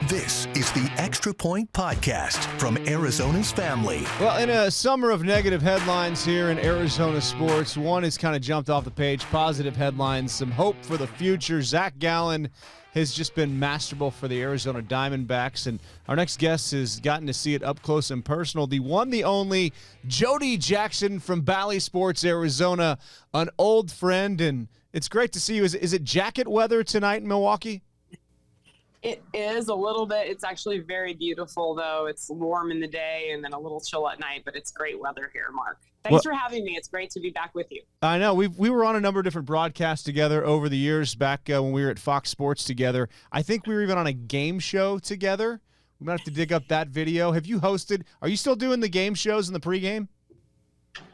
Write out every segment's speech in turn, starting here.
This is the Extra Point Podcast from Arizona's family. Well, in a summer of negative headlines here in Arizona sports, one has kind of jumped off the page. Positive headlines, some hope for the future. Zach Gallen has just been masterful for the Arizona Diamondbacks, and our next guest has gotten to see it up close and personal. The one, the only, Jody Jackson from Bally Sports Arizona, an old friend, and it's great to see you. Is it jacket weather tonight in Milwaukee? It is a little bit. It's actually very beautiful, though. It's warm in the day and then a little chill at night, but it's great weather here, Mark. Thanks for having me. It's great to be back with you. I know. We were on a number of different broadcasts together over the years, back when we were at Fox Sports together. I think we were even on a game show together. We might have to dig up that video. Have you hosted? Are you still doing the game shows in the pregame?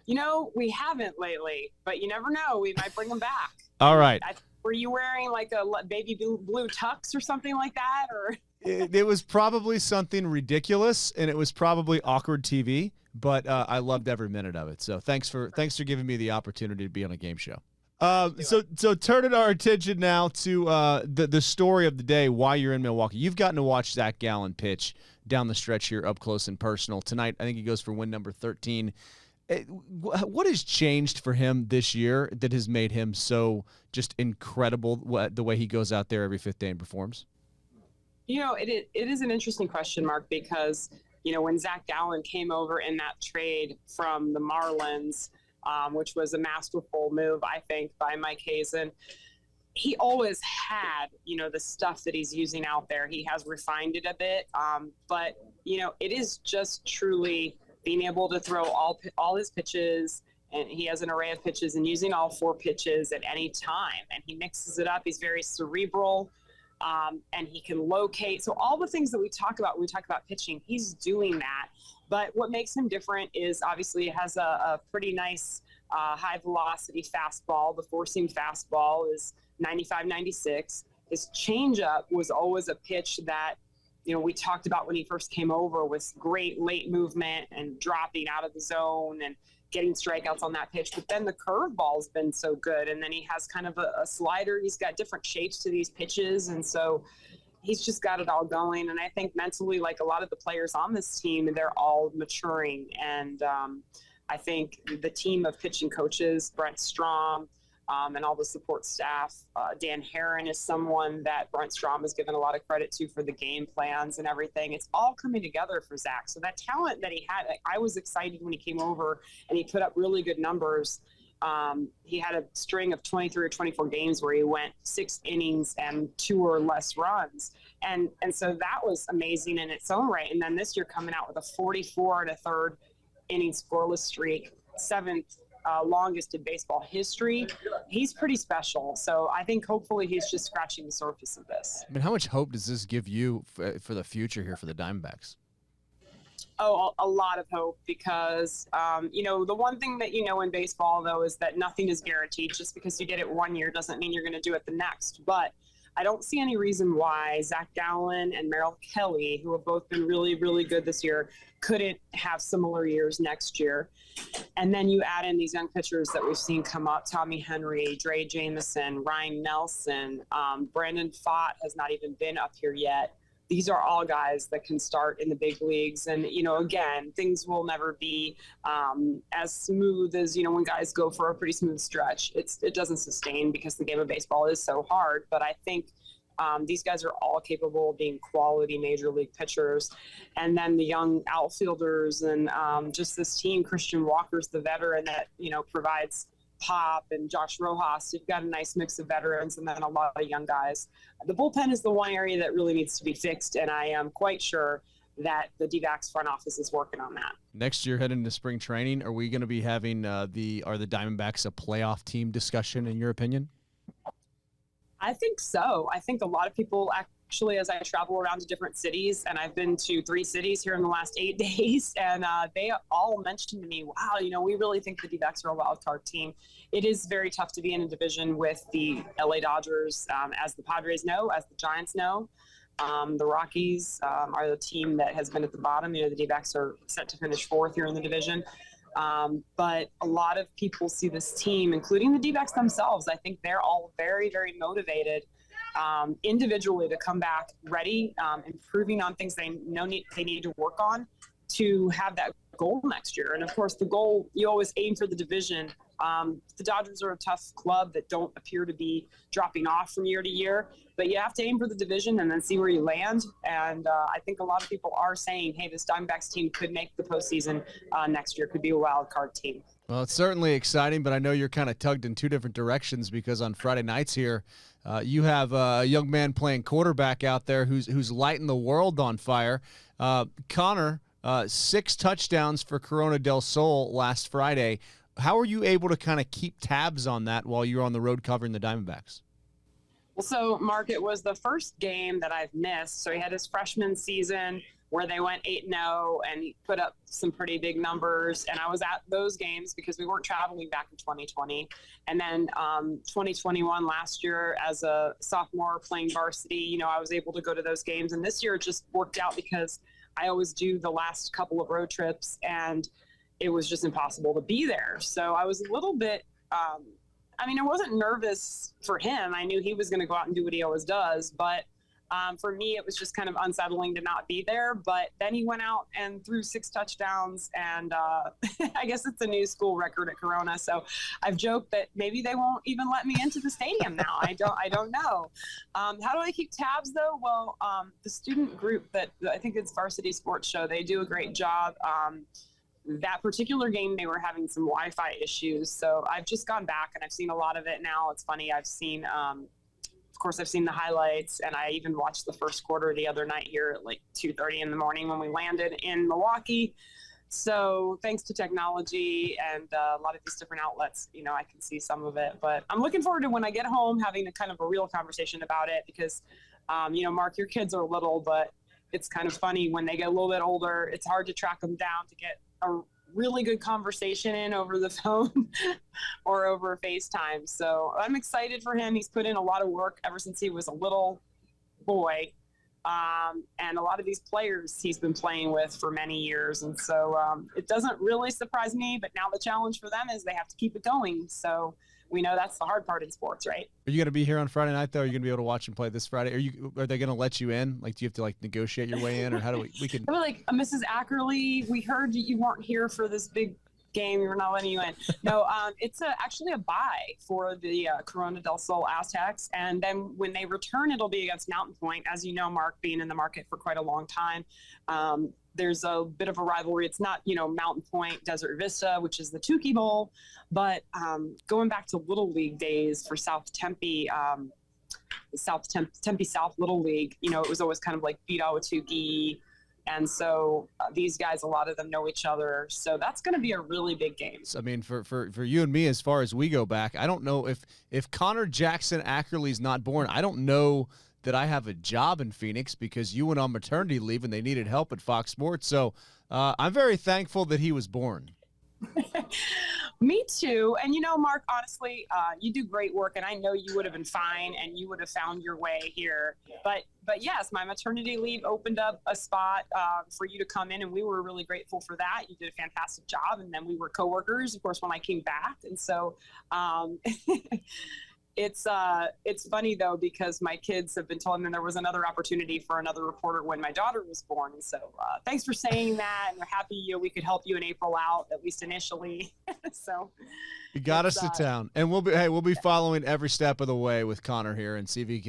You know, we haven't lately, but you never know. We might bring them back. All right. Were you wearing like a baby blue tux or something like that? Or it was probably something ridiculous, and it was probably awkward TV, but I loved every minute of it. So thanks for giving me the opportunity to be on a game show. So turning our attention now to the story of the day, why you're in Milwaukee. You've gotten to watch Zach Gallen pitch down the stretch here up close and personal. Tonight, I think he goes for win number 13. What has changed for him this year that has made him so just incredible, the way he goes out there every fifth day and performs? You know, it is an interesting question, Mark, because, you know, when Zach Gallen came over in that trade from the Marlins, which was a masterful move, I think, by Mike Hazen, he always had, you know, the stuff that he's using out there. He has refined it a bit, but, you know, it is just truly being able to throw all his pitches, and he has an array of pitches, and using all four pitches at any time, and he mixes it up. He's very cerebral, and he can locate. So all the things that we talk about when we talk about pitching, he's doing that. But what makes him different is obviously he has a pretty nice high velocity fastball. The four-seam fastball is 95, 96. His changeup was always a pitch that, you know, we talked about when he first came over, was great late movement and dropping out of the zone and getting strikeouts on that pitch. But then the curveball's been so good. And then he has kind of a slider. He's got different shapes to these pitches. And so he's just got it all going. And I think mentally, like a lot of the players on this team, they're all maturing. And I think the team of pitching coaches, Brent Strom, and all the support staff. Dan Herron is someone that Brent Strom has given a lot of credit to for the game plans and everything. It's all coming together for Zach. So that talent that he had, I was excited when he came over and he put up really good numbers. He had a string of 23 or 24 games where he went 6 innings and 2 or less runs. And so that was amazing in its own right. And then this year coming out with a 44 and a third inning scoreless streak, 7th longest in baseball history. He's pretty special. So I think hopefully he's just scratching the surface of this. I mean, how much hope does this give you for the future here for the Diamondbacks? Oh, a lot of hope because, you know, the one thing that you know in baseball, though, is that nothing is guaranteed. Just because you did it one year doesn't mean you're going to do it the next. But I don't see any reason why Zach Gallen and Merrill Kelly, who have both been really, really good this year, couldn't have similar years next year. And then you add in these young pitchers that we've seen come up, Tommy Henry, Dre Jameson, Ryan Nelson, Brandon Pfaadt has not even been up here yet. These are all guys that can start in the big leagues. And, you know, again, things will never be as smooth as, you know, when guys go for a pretty smooth stretch. It doesn't sustain because the game of baseball is so hard. But I think these guys are all capable of being quality major league pitchers. And then the young outfielders and just this team, Christian Walker's the veteran that, you know, provides pop, and Josh Rojas. You've got a nice mix of veterans and then a lot of young guys. The bullpen is the one area that really needs to be fixed, and I am quite sure that the D-backs front office is working on that. Next year, heading into spring training, are we going to be having are the Diamondbacks a playoff team discussion, in your opinion? I think so. I think a lot of people actually, as I travel around to different cities, and I've been to 3 cities here in the last 8 days, and they all mentioned to me, wow, you know, we really think the D-backs are a wild card team. It is very tough to be in a division with the LA Dodgers, as the Padres know, as the Giants know. The Rockies are the team that has been at the bottom. You know, the D-backs are set to finish 4th here in the division. But a lot of people see this team, including the D-backs themselves. I think they're all very, very motivated individually to come back ready, improving on things they need to work on to have that goal next year. And of course, the goal, you always aim for the division. The Dodgers are a tough club that don't appear to be dropping off from year to year, but you have to aim for the division and then see where you land. And I think a lot of people are saying, hey, this Diamondbacks team could make the postseason next year, could be a wild card team. Well, it's certainly exciting, but I know you're kind of tugged in two different directions because on Friday nights here, you have a young man playing quarterback out there who's lighting the world on fire. Connor, 6 touchdowns for Corona del Sol last Friday. How are you able to kind of keep tabs on that while you're on the road covering the Diamondbacks? Well, so, Mark, it was the first game that I've missed. So he had his freshman season where they went 8-0 and he put up some pretty big numbers. And I was at those games because we weren't traveling back in 2020. And then 2021 last year as a sophomore playing varsity, I was able to go to those games. And this year it just worked out because I always do the last couple of road trips and it was just impossible to be there. So I was a little bit, I wasn't nervous for him. I knew he was going to go out and do what he always does. But for me, it was just kind of unsettling to not be there. But then he went out and threw 6 touchdowns. And I guess it's a new school record at Corona. So I've joked that maybe they won't even let me into the stadium now. I don't know. How do I keep tabs, though? Well, the student group that I think it's Varsity Sports Show, they do a great job. That particular game, they were having some Wi-Fi issues. So I've just gone back and I've seen a lot of it now. It's funny. I've seen, of course, I've seen the highlights, and I even watched the first quarter the other night here at like 2:30 in the morning when we landed in Milwaukee. So thanks to technology and a lot of these different outlets, I can see some of it. But I'm looking forward to when I get home having a kind of a real conversation about it because, Mark, your kids are little, but it's kind of funny when they get a little bit older. It's hard to track them down to get a really good conversation in over the phone or over FaceTime. So I'm excited for him. He's put in a lot of work ever since he was a little boy. And a lot of these players he's been playing with for many years. And so it doesn't really surprise me, but now the challenge for them is they have to keep it going. So we know that's the hard part in sports, right? Are you going to be here on Friday night, though? Are you going to be able to watch him play this Friday? Are they going to let you in? Like, do you have to negotiate your way in, or how do we can? They were like, Mrs. Ackerley, we heard you weren't here for this big game. We're not letting you in. No, it's actually a bye for the Corona del Sol Aztecs, and then when they return, it'll be against Mountain Point. As you know, Mark, being in the market for quite a long time. There's a bit of a rivalry. It's not, Mountain Point, Desert Vista, which is the Tukey Bowl, but going back to Little League days for South Tempe, Tempe South Little League, it was always kind of like beat Awatuki. And so these guys, a lot of them know each other. So that's going to be a really big game. I mean, for you and me, as far as we go back, I don't know if Connor Jackson Ackerley's not born, I don't know that I have a job in Phoenix because you went on maternity leave and they needed help at Fox Sports. So I'm very thankful that he was born. Me too. And Mark, honestly, you do great work, and I know you would have been fine and you would have found your way here. But yes, my maternity leave opened up a spot for you to come in, and we were really grateful for that. You did a fantastic job, and then we were coworkers, of course, when I came back. And so it's funny though, because my kids have been telling me there was another opportunity for another reporter when my daughter was born. And so thanks for saying that, and we're happy we could help you in April out, at least initially. So you got us to town, and we'll be following every step of the way with Connor here and see if he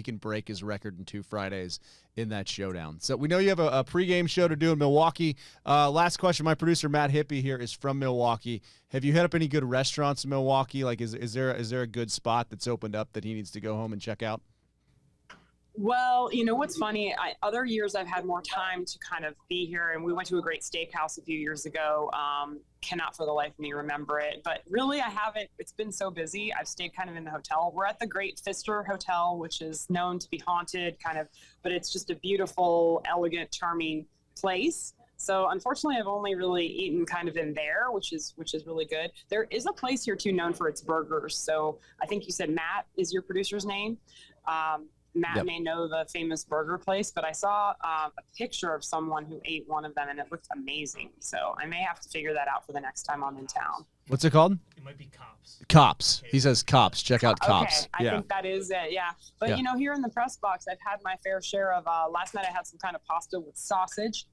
can break his record in 2 Fridays in that showdown. So we know you have a pregame show to do in Milwaukee. Last question, my producer Matt Hippie here is from Milwaukee. Have you hit up any good restaurants in Milwaukee? Like, is there a good spot that's opened up that he needs to go home and check out? Well, what's funny, other years I've had more time to kind of be here, and we went to a great steakhouse a few years ago. Cannot for the life of me remember it, but really I haven't. It's been so busy. I've stayed kind of in the hotel. We're at the Great Pfister Hotel, which is known to be haunted but it's just a beautiful, elegant, charming place. So unfortunately, I've only really eaten kind of in there, which is really good. There is a place here too known for its burgers. So I think you said Matt is your producer's name. Matt may know the famous burger place, but I saw a picture of someone who ate one of them, and it looked amazing. So I may have to figure that out for the next time I'm in town. What's it called? It might be Cops. Cops. He says Cops. Check out Cops. Okay, I think that is it, yeah. But, you know, here in the press box, I've had my fair share of last night I had some kind of pasta with sausage,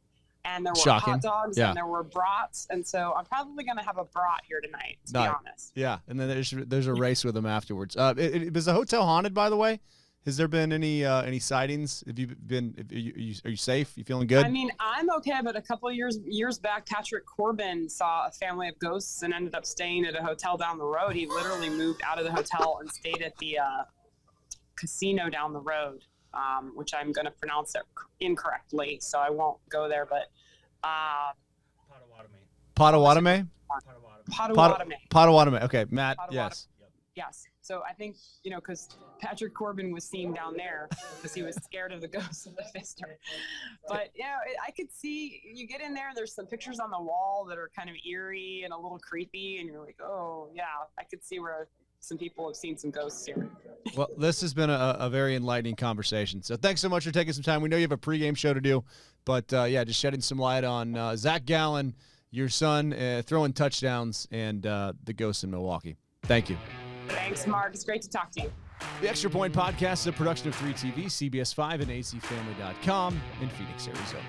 and there were hot dogs, and there were brats. And so I'm probably going to have a brat here tonight, to be honest. Yeah, and then there's a race with them afterwards. Is the hotel haunted, by the way? Has there been any sightings? Have you been? Are you safe? You feeling good? I mean, I'm okay, but a couple of years back, Patrick Corbin saw a family of ghosts and ended up staying at a hotel down the road. He literally moved out of the hotel and stayed at the casino down the road, which I'm going to pronounce it incorrectly, so I won't go there. But Potawatomi. Potawatomi. Okay, Matt. Yes. Yes. So I think, you know, because Patrick Corbin was seen down there because he was scared of the ghost of the Fister. But, you know, I could see you get in there, there's some pictures on the wall that are kind of eerie and a little creepy. And you're like, oh, yeah, I could see where some people have seen some ghosts here. Well, this has been a very enlightening conversation. So thanks so much for taking some time. We know you have a pregame show to do. But, yeah, just shedding some light on Zach Gallen, your son, throwing touchdowns, and the ghosts in Milwaukee. Thank you. Thanks, Mark. It's great to talk to you. The Extra Point Podcast is a production of 3TV, CBS 5, and azfamily.com in Phoenix, Arizona.